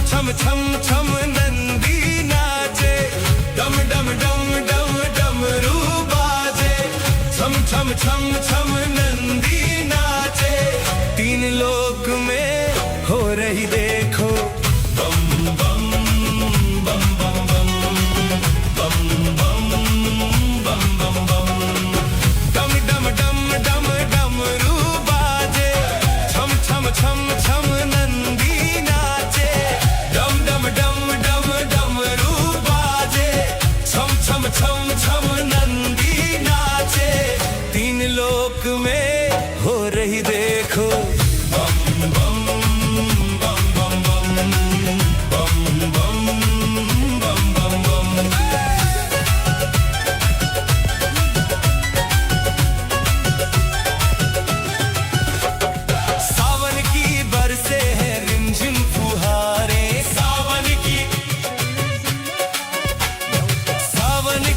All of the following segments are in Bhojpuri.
छम छम छम नंदी नाचे, डम डम डम डम डमरू बाजे, छम छम छम छम नंदी नाचे, तीन लोक में हो रही देखो बम बम बम बम बम बम बम बम बम बम, डम डम डम डम डमरू बाजे, छम छम छम छम नंदी नाचे, डम डम डम डम डमरू बाजे, छम छम छम छम नंदी नाचे, तीन लोक में हो रही देखो बम बम बम बम बम बम बम बम बम बम। सावन की बरसे हैं रिमझिम फुहारे, सावन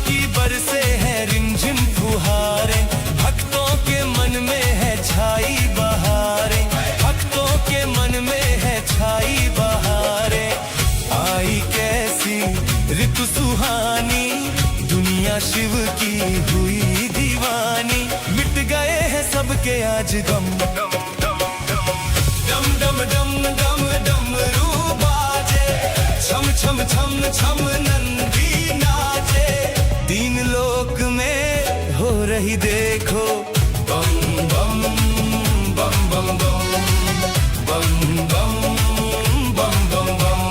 की बरसे हैं रिमझिम फुहारे, भक्तों के मन में है छाई बहारे, भक्तों के मन में है छाई बहारे, आई कैसी ऋतु सुहानी, दुनिया शिव की हुई दीवानी, मिट गए हैं सबके आज गम, डम डम डम डम डमरू बाजे, छम छम छम छम नंदी नाचे, तीन लोक में हो रही देखो बम बम बम बम बम बम बम बम बम बम।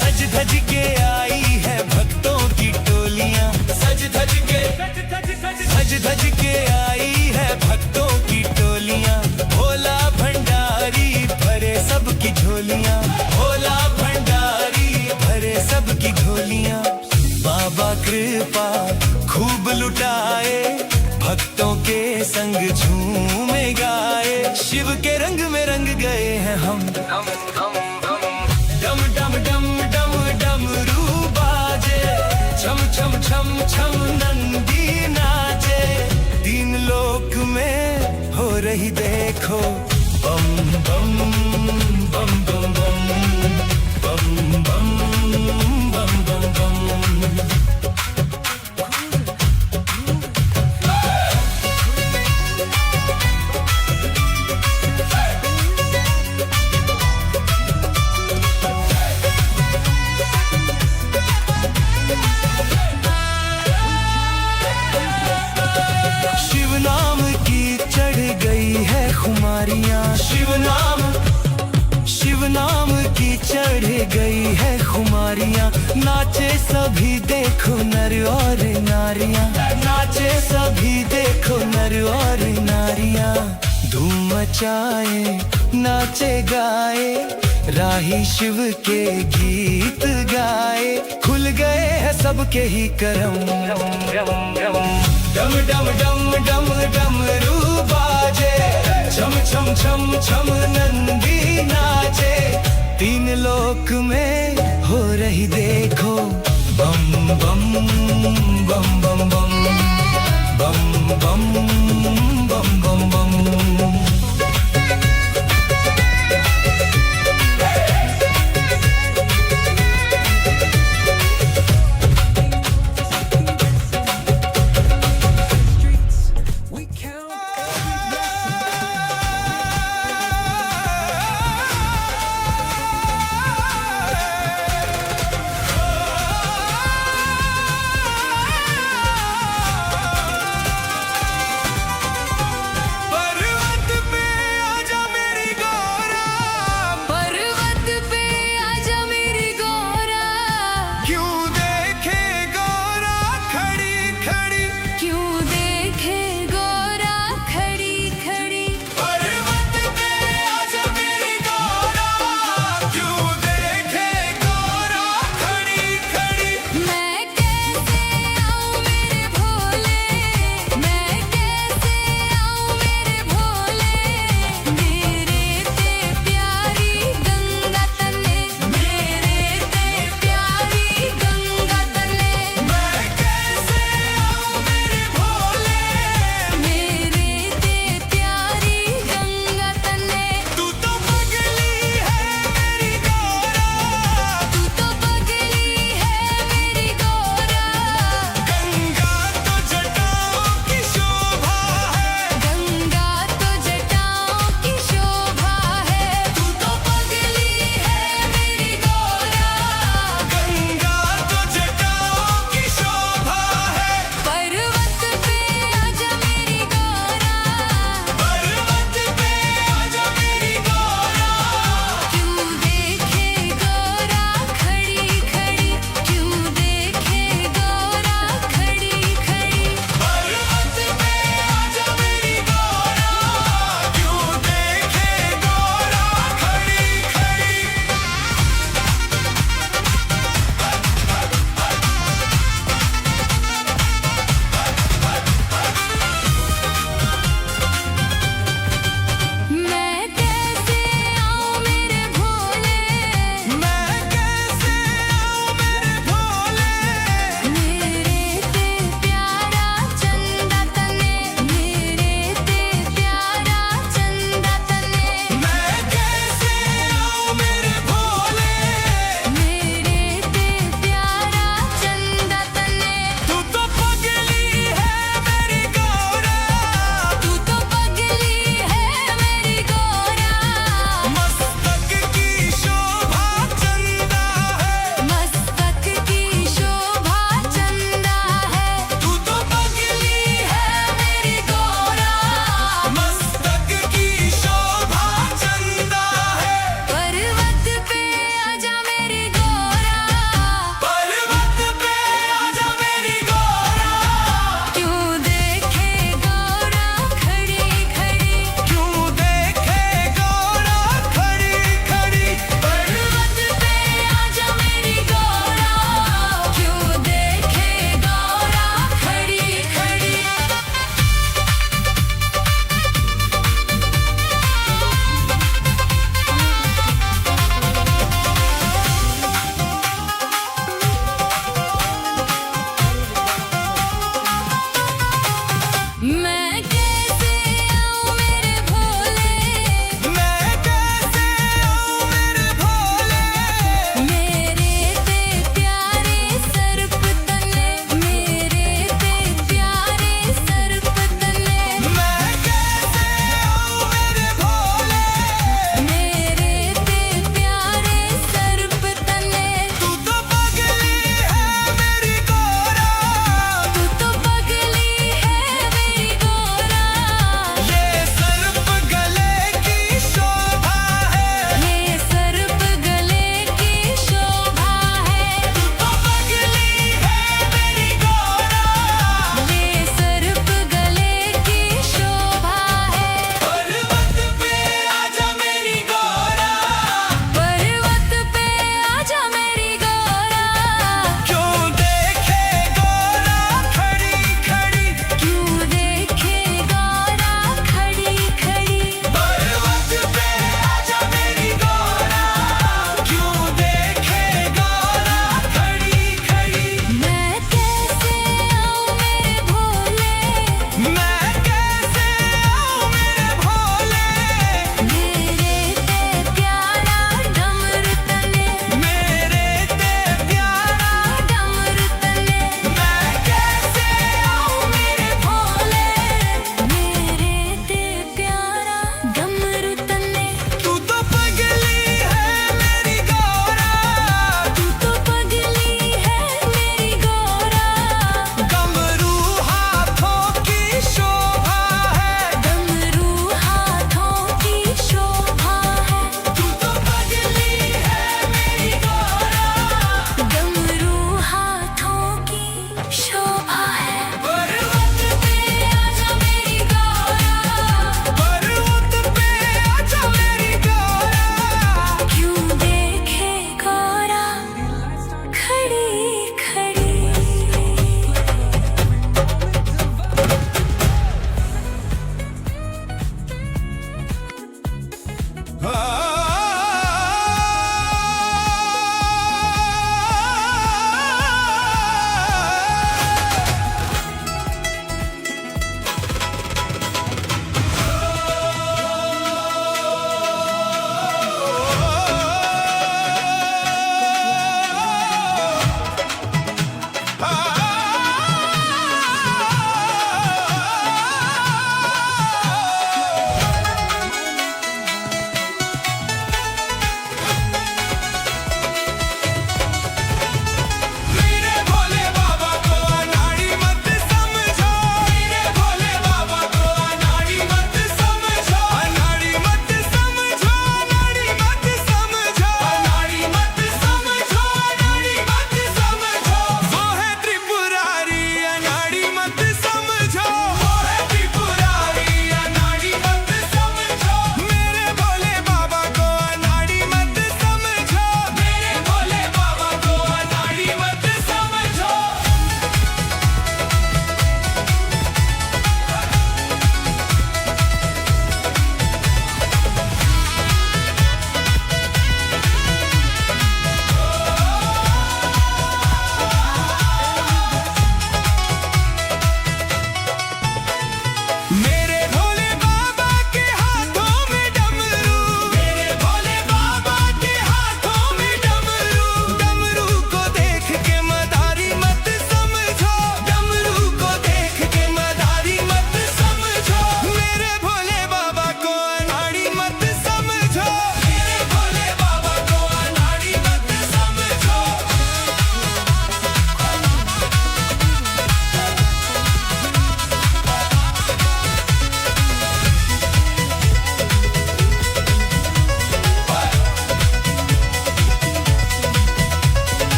सज धज के आई है भक्तों की टोलियां, सज धज के आई है भक्तों की टोलियां, भोला भंडारी भरे सबकी झोलियां, भोला भंडारी भरे सबकी झोलियां, बाबा कृपा खूब लुटाए, भक्तों के संग झूमे गाए, शिव के रंग में रंग गए हैं हम, डम डम डम डम डमरू बाजे, छम छम छम छम नंदी नाचे, तीन लोक में हो रही देखो बम बम बम बम बम बम बम बम बम बम। शिव नाम की चढ़ गई है खुमारियां, शिव नाम की चढ़ गई है खुमारियां, नाचे सभी देखो नर और नारियां, नाचे सभी देखो नर और नारियां, धूम मचाए नाचे गाए, राही शिव के गीत गाए, खुल गए हैं सबके ही करम, डम डम डम डम डमरू बाजे, छम छम छम छम नंदी नाचे, तीन लोक में हो रही देखो बम बम बम बम बम बम बम बम बम बम।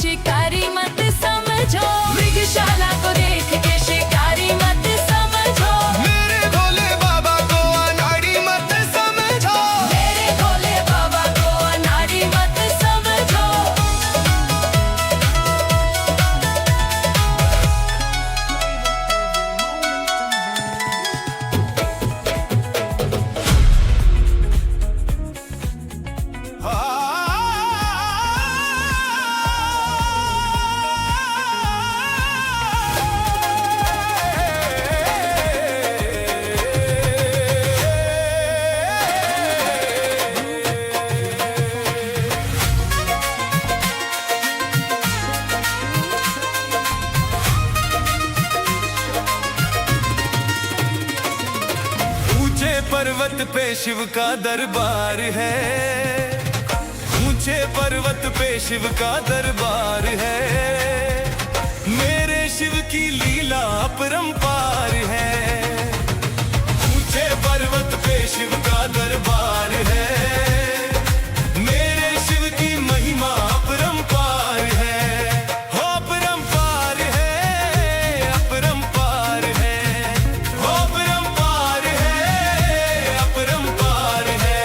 शिकारी मत समझो, मृगशाला को देख के शिकारी मत समझो, मेरे भोले बाबा को अनाड़ी मत समझो। मेरे भोले बाबा को अनाड़ी मत समझो। ऊंचे पर्वत पे शिव का दरबार है, ऊंचे पर्वत पे शिव का दरबार है। मेरे शिव की लीला अपरंपार है। ऊंचे पर्वत पे शिव का दरबार है, मेरे शिव की महिमा अपरंपार है। हो अपरंपार है, अपरंपार है, हो अपरंपार है, अपरंपार है।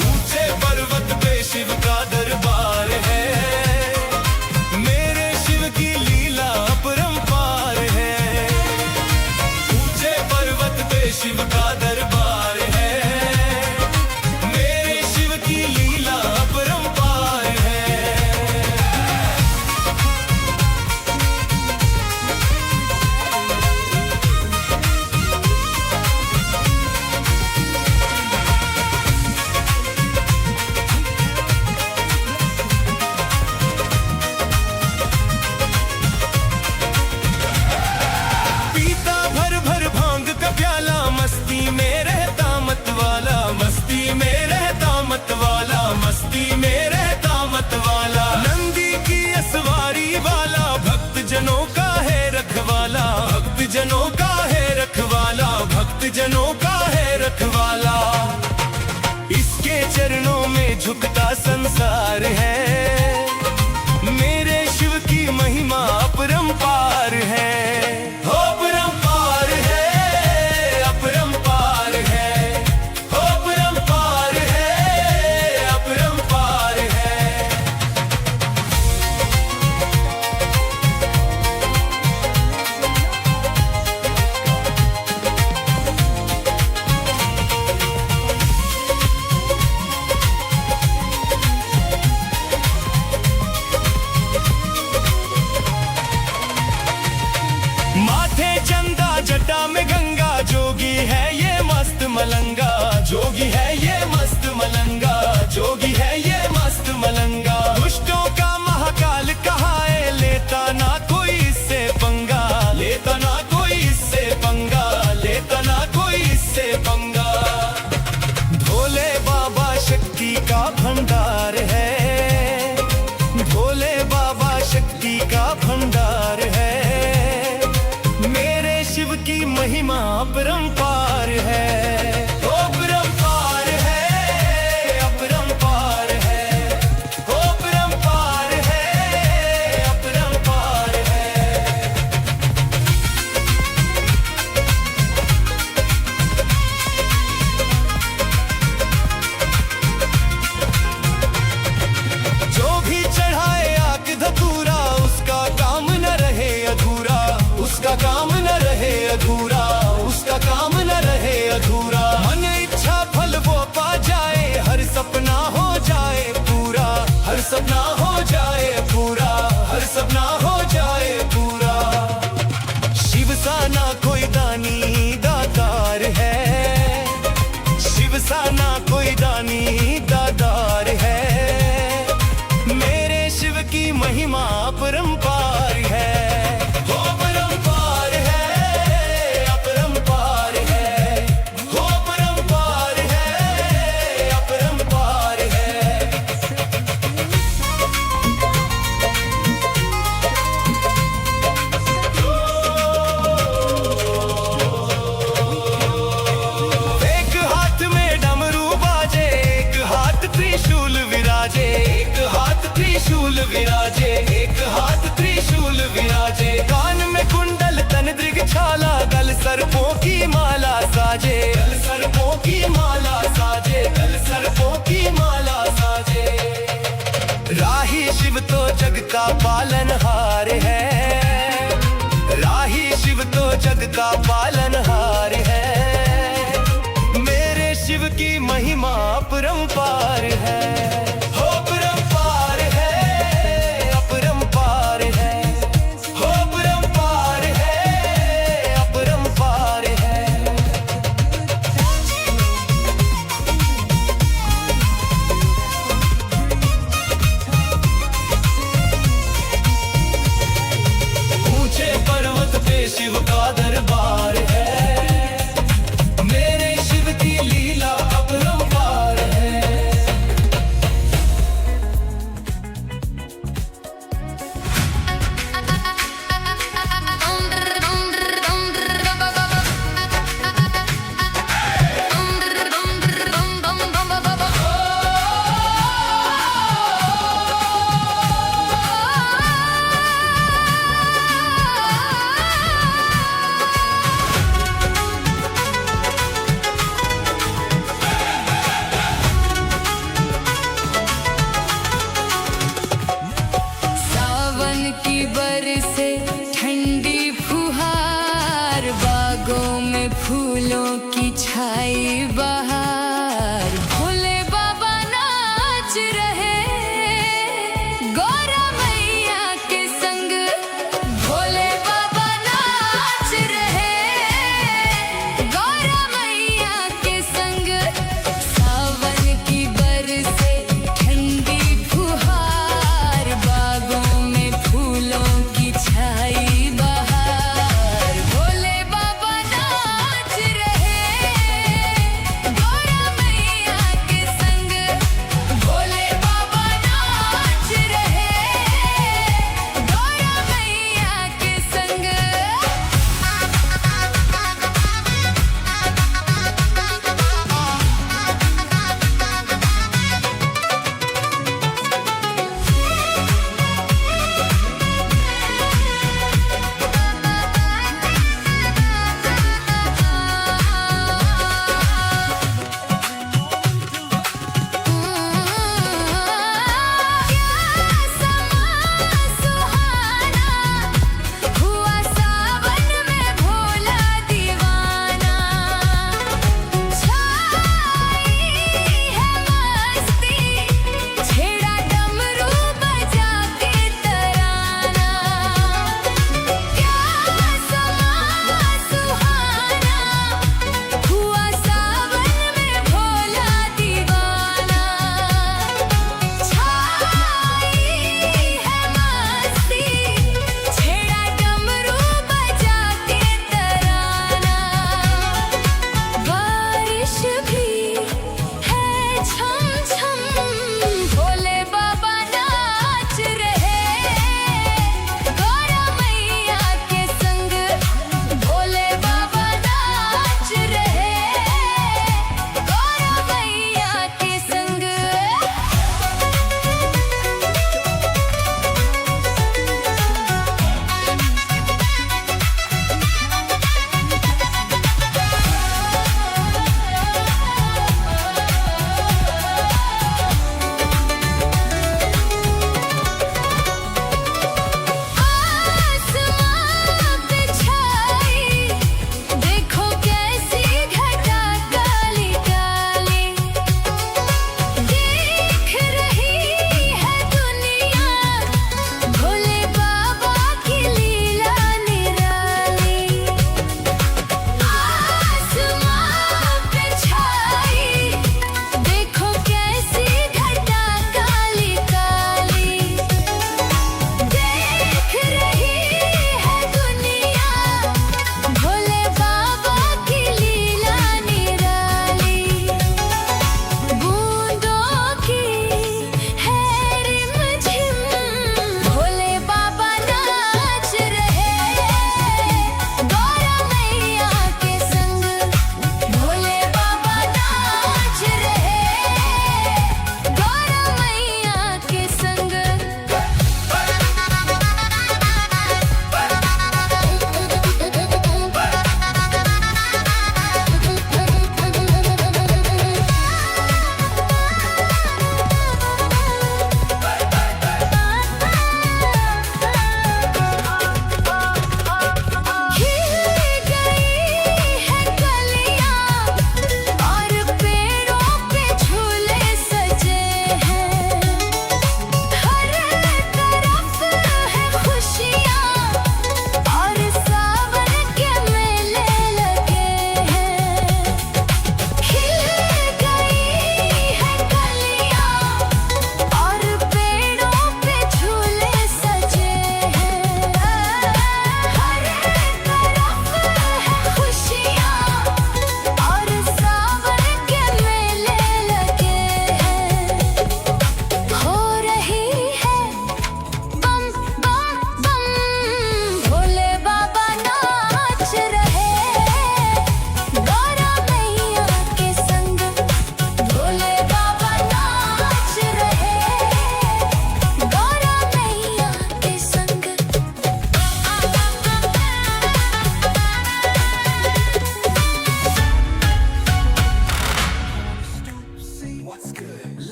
ऊंचे पर्वत पे शिव का दरबार है, मेरे शिव की लीला अपरंपार है। ऊंचे पर्वत पे शिव का दरबार है, मेरे शिव की लीला अपरंपार है। पीता भर भर भांग का प्याला, मस्ती में रहता मत वाला, मस्ती में रहता मत वाला, मस्ती में रहता मत वाला। नंदी की असवारी वाला, भक्त जनों का है रखवाला, भक्त जनों का है रखवाला, भक्त जनों का है रखवाला। इसके चरणों में झुकता संसार है, मेरे शिव की महिमा अपरंपार है। हो अपरंपार है, अपरंपार है, हो अपरंपार है, अपरंपार है। माथे चंदा जटा में गंगा, जोगी है ये मस्त मलंगा, जोगी है ये मस्त मलंगा, जोगी है ये मस्त मलंगा। दुष्टों का महाकाल कहाए, लेता ना कोई इससे पंगा, लेता ना कोई इससे पंगा, लेता ना कोई इससे पंगा। भोले बाबा शक्ति का भंडार है, भोले बाबा शक्ति का भंडार है। मेरे शिव की महिमा अपरंपार है। ओ अपरंपार है, अपरंपार है, ओ अपरंपार है, अपरंपार है। जो भी चढ़ाए आग धतूरा, उसका काम न रहे अधूरा, उसका काम न रहे अधूरा, उसका काम विराजे, एक हाथ त्रिशूल विराजे। कान में कुंडल तन दृगछाला, गल सर्पों की माला साजे, गल सर्पों की माला साजे, गल सर्पों की माला साजे। राही शिव तो जग का पालनहार है, राही शिव तो जग का पालनहार है। मेरे शिव की महिमा अपरंपार है, हो अपरंपार है, अपरंपार है, हो अपरंपार है, अपरंपार है। ऊंचे पर्वत पे शिव का दरबार है, मेरे शिव की लीला अपरंपार है।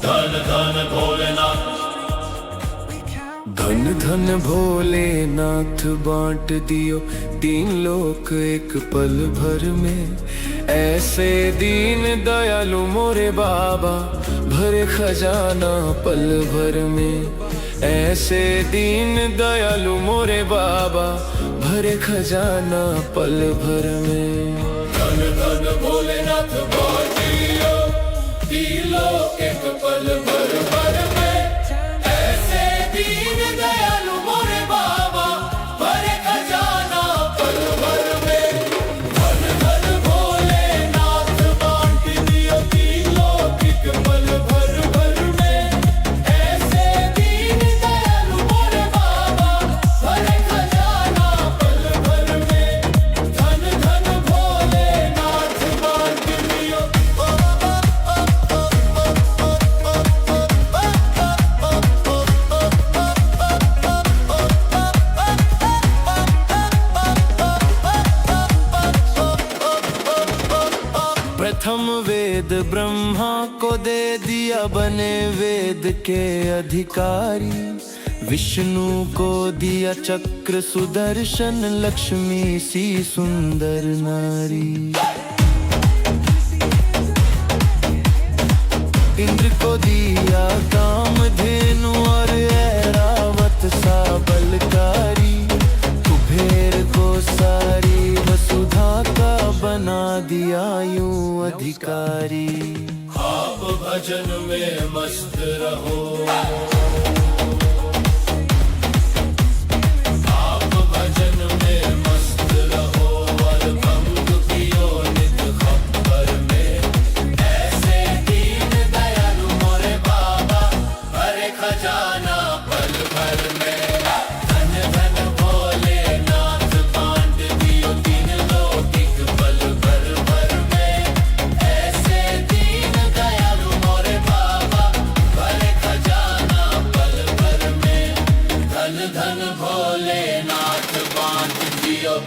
धन धन भोलेनाथ। धन धन भोलेनाथ बांट दियो तीन लोक एक पल भर में। ऐसे दीन दयालु मोरे बाबा भरे खजाना पल भर में। ऐसे दीन दयालु मोरे बाबा भरे खजाना पल भर में। धन धन भोलेनाथ बांट दियो तीन लोक एक पल भर में। ऐसे दीन दयालु मोरे बाबा भरे खजाना पल भर में। धन धन भोलेनाथ बांट दियो तीन लोक एक पल भर में। ऐसे दीन दयालु मोरे बाबा भरे खजाना पल भर में। धन धन भोलेनाथ बांट दियो। प्रथम वेद ब्रह्मा को दे दिया बने वेद के अधिकारी। विष्णु को दिया चक्र सुदर्शन लक्ष्मी सी सुंदर नारी। इंद्र को दिया कामधेनु और ऐरावत सा बलकारी। कुबेर को सारी वसुधा का बना दिया यूं अधिकारी। आप भजन में मस्त रहो। आप भजन में मस्त रहो और भंग पियो नित खप्पर में। ऐसे दीन दयालु मोरे बाबा भरे खजाना पल भर में। धन धन भोलेनाथ बांट दियो तीन लोक एक पल भर में। ऐसे दीन दयालु मोरे बाबा भरे खजाना पल भर में। धन धन भोलेनाथ बांट दियो।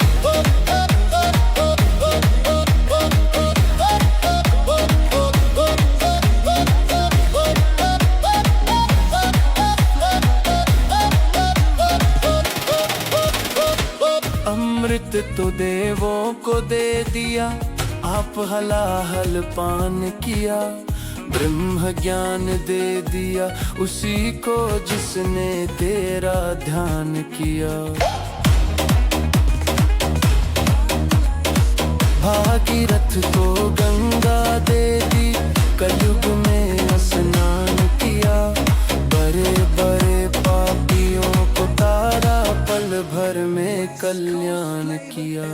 अमृत तो देवों को दे दिया आप हलाहल पान किया। ब्रह्म ज्ञान दे दिया उसी को जिसने तेरा ध्यान किया। भागीरथ को गंगा दे दी कलयुग में स्नान किया। बड़े बड़े पापियों को तारा पल भर में कल्याण किया।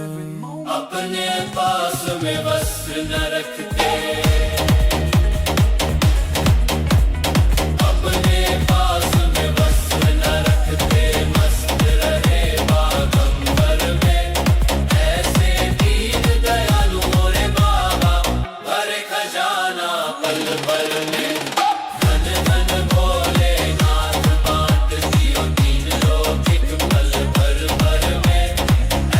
अपने पास में बस न रखते। अपने पास में बस न रखते। मस्त रहे बागंबर में। ऐसे दीन दयालु मोरे बाबा भरे खजाना पल भर में। धन धन भोलेनाथ बांट दियो तीन लोक एक पल भर में।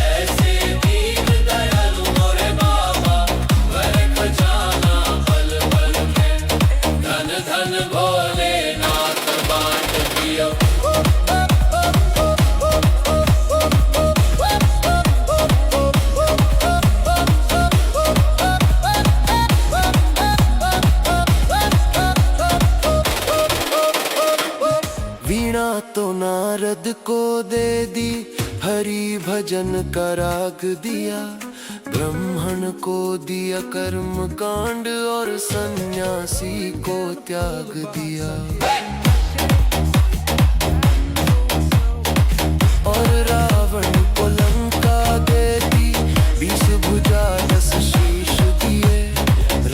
ऐसे दीन दयालु मोरे बाबा भरे खजाना पल भर में। धन धन भोलेनाथ बांट दियो। वीणा तो नारद को दे दी हरि भजन का राग दिया। ब्राह्मण को दिया कर्म कांड और सन्यासी को त्याग दिया। और रावण को लंका दे दी 20 भुजा 10 शीश दिए।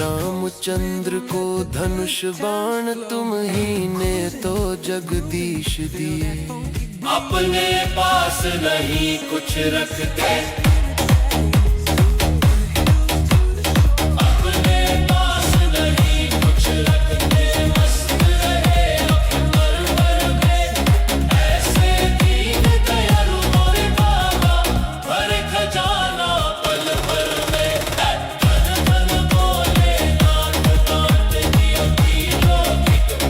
रामचंद्र को धनुष बाण तुम ही ने तो जगदीश दिए। अपने पास नहीं कुछ रखते। अपने पास नहीं कुछ रखते। मस्त रहे अकबर में। ऐसे दीन दयालु मोरे बाबा भरे खजाना पल भर में। धन धन भोलेनाथ बांट दियो तीन लोक एक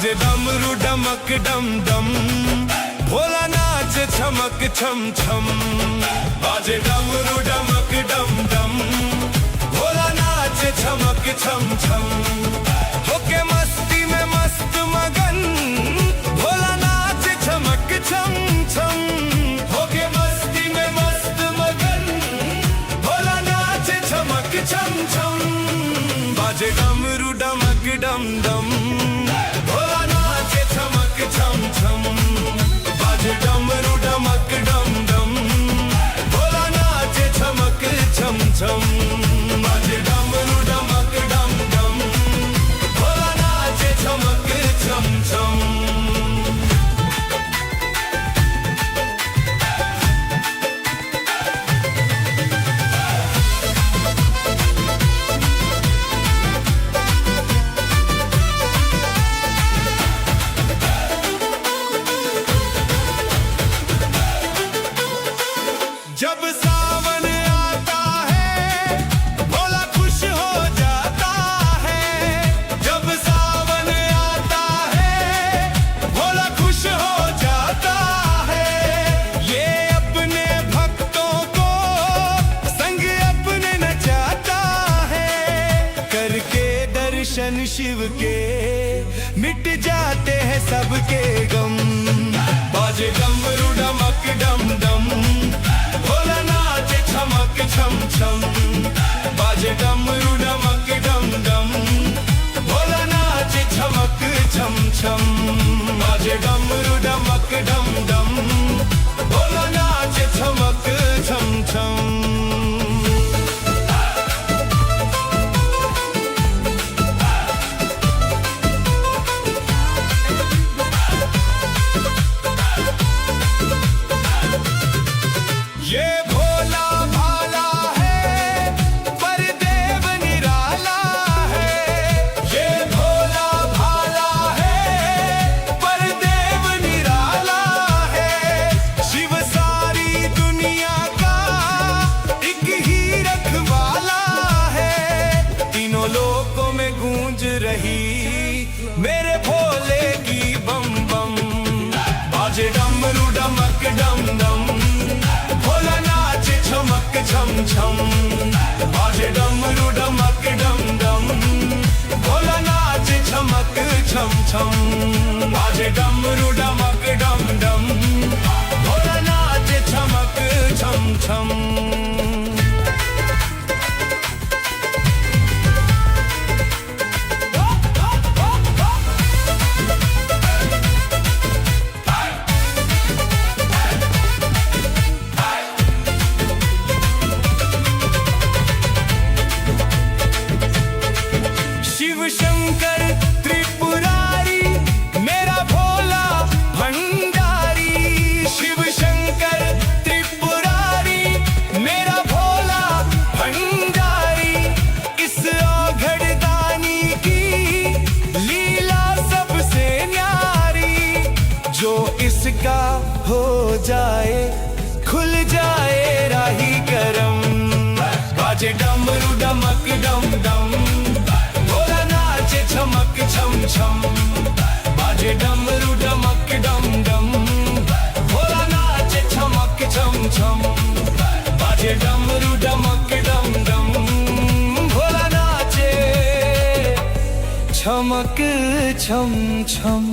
बाजे डमरू डमक डम डम, भोला नाच चमक छम छम। बाजे डमरू डमक डम डम, भोला नाच चमक छम छम। होके मस्ती में मस्त मगन, भोला नाच चमक छम छम। होके मस्ती में मस्त मगन, भोला नाच चमक छम छम। बाजे डमरू डमक डम डम, भोला नाच चमक छम छम। बाजे डमरू डमक डम डम, भोला नाच चमक छम छम। बाजे डमरू डमक डम डम, भोला नाच चमक छम छम। जब सावन आता है, भोला खुश हो जाता है। जब सावन आता है, भोला खुश हो जाता है। ये अपने भक्तों को संग अपने नचाता है। करके दर्शन शिव के मिट जाते हैं सबके गम। बाजे डमरू डमक डम डम, भोला नाच चमक छम छम। बाजे डमरू डमक डम डम, भोला नाच चमक छम छम। बाजे डमरू डमक डम डम, भोला नाच चमक छम छम। ये भोला भाला है, पर देव निराला है। ये भोला भाला है, पर देव निराला है। शिव सारी दुनिया का एक ही रखवाला है। तीनों लोकों में गूंज रही मेरे भोले की बम बम। बाजे डमरू डमक डम डम, भोला नाच चमक छम छम। बाजे डमरू डमक डम डम, भोला नाच चमक छम छम। बाजे डमरू डमक डम डम, भोला नाच चमक छम छम। शिव शंकर त्रिपुरारी, मेरा भोला भंडारी। शिव शंकर त्रिपुरारी, मेरा भोला भंडारी। इस औघड़ दानी की लीला सबसे न्यारी। जो इसका हो जाए, खुल जाए राही करम। बाजे डमरू डमक डम डम, भोला नाच चमक छम छम। बाजे डमरू डमक डम डम, भोला नाच चमक छम छम। बाजे डमरू डमक डम डम, भोला नाचे चमक छम छम।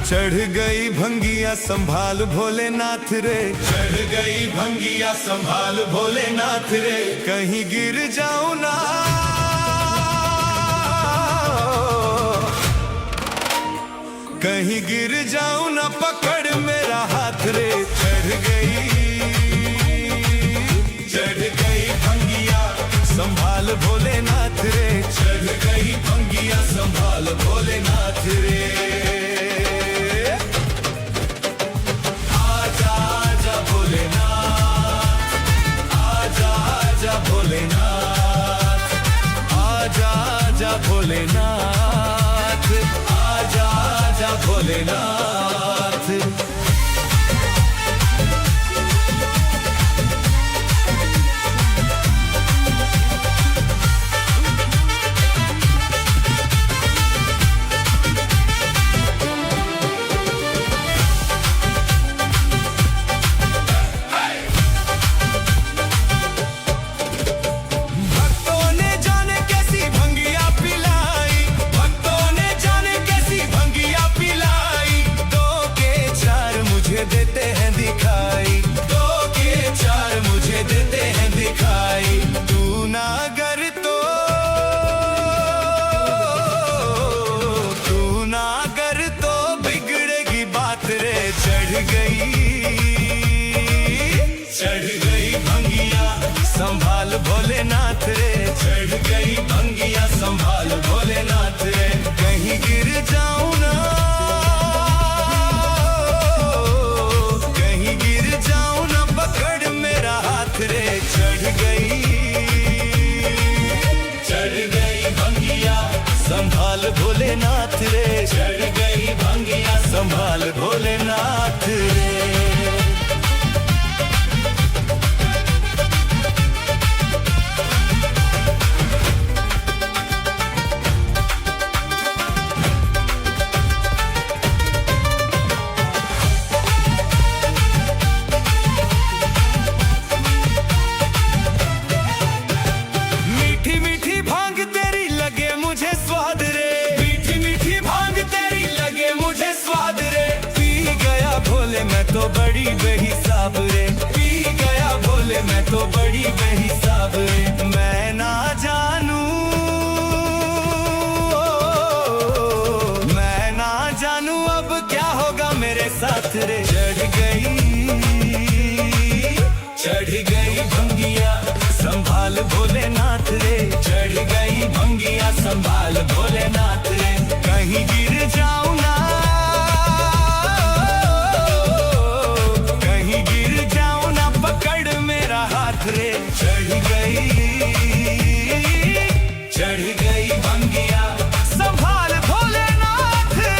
चढ़ गई भंगिया संभाल भोलेनाथ रे, चढ़ गई भंगिया संभाल भोलेनाथ रे, कहीं गिर जाऊं ना, कहीं गिर जाऊं ना पकड़ मेरा हाथ रे। चढ़ गई भंगिया संभाल भोलेनाथ रे। चढ़ गई भंगिया संभाल भोलेनाथ रे। आजा आजा भोलेनाथ, आजा आजा भोलेनाथ, आजा आजा भोलेनाथ, आजा आजा भोलेनाथ। भक्तों ने जाने कैसी भंगिया पिलाई, भक्तों ने जाने कैसी भंगिया पिलाई। दो के चार मुझे देते हैं दिखाई, दो के चार मुझे देते हैं दिखाई। तू ना गर तो, तू ना गर तो बिगड़ेगी बात रे। चढ़ गई भंगिया संभाल भोलेनाथ रे। चढ़ गई भंगिया संभाल भोलेनाथ रे। कहीं गिर जाऊं ना, कहीं गिर जाऊं ना पकड़ मेरा हाथ रे। चढ़ गई भंगिया संभाल भोलेनाथ रे। चढ़ गई भंगिया संभाल भोलेनाथ रे। मीठी मीठी भांग तेरी लगे मुझे स्वाद रे। मीठी मीठी भांग तेरी लगे मुझे स्वाद रे। पी गया भोले मैं तो बड़ी बेहिसाब रे। पी गया भोले मैं तो बड़ी बेहिसाब रे। मैं ना जानूं, मैं ना जानूं अब क्या होगा मेरे साथ रे। चढ़ गई भंगिया संभाल भोलेनाथ रे। चढ़ गई भंगिया संभाल भोलेनाथ रे। कहीं गिर जाऊं ना, कहीं गिर जाऊं ना पकड़ मेरा हाथ रे। चढ़ गई भंगिया संभाल भोलेनाथ रे।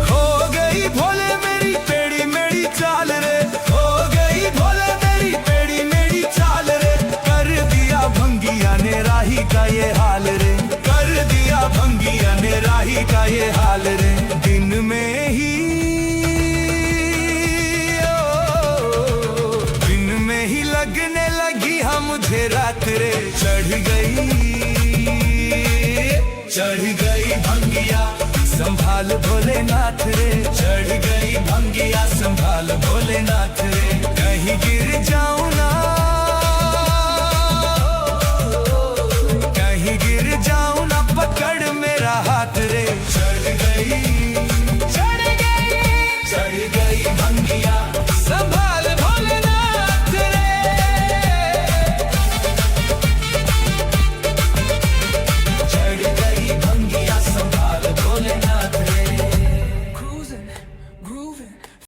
हो गई भोले मेरी टेढ़ी मेढ़ी चाल रे। हो गई भोले मेरी टेढ़ी मेढ़ी चाल रे। कर दिया भंगिया ने राही का ये हाल रे। कर दिया भंगिया ने राही का ये हाल रे। दिन में ही दिन में ही लगने लगी हम मुझे रात रे। चढ़ गई भंगिया संभाल भोलेनाथ रे। चढ़ गई भंगिया संभाल भोलेनाथ रे। कहीं गिर जा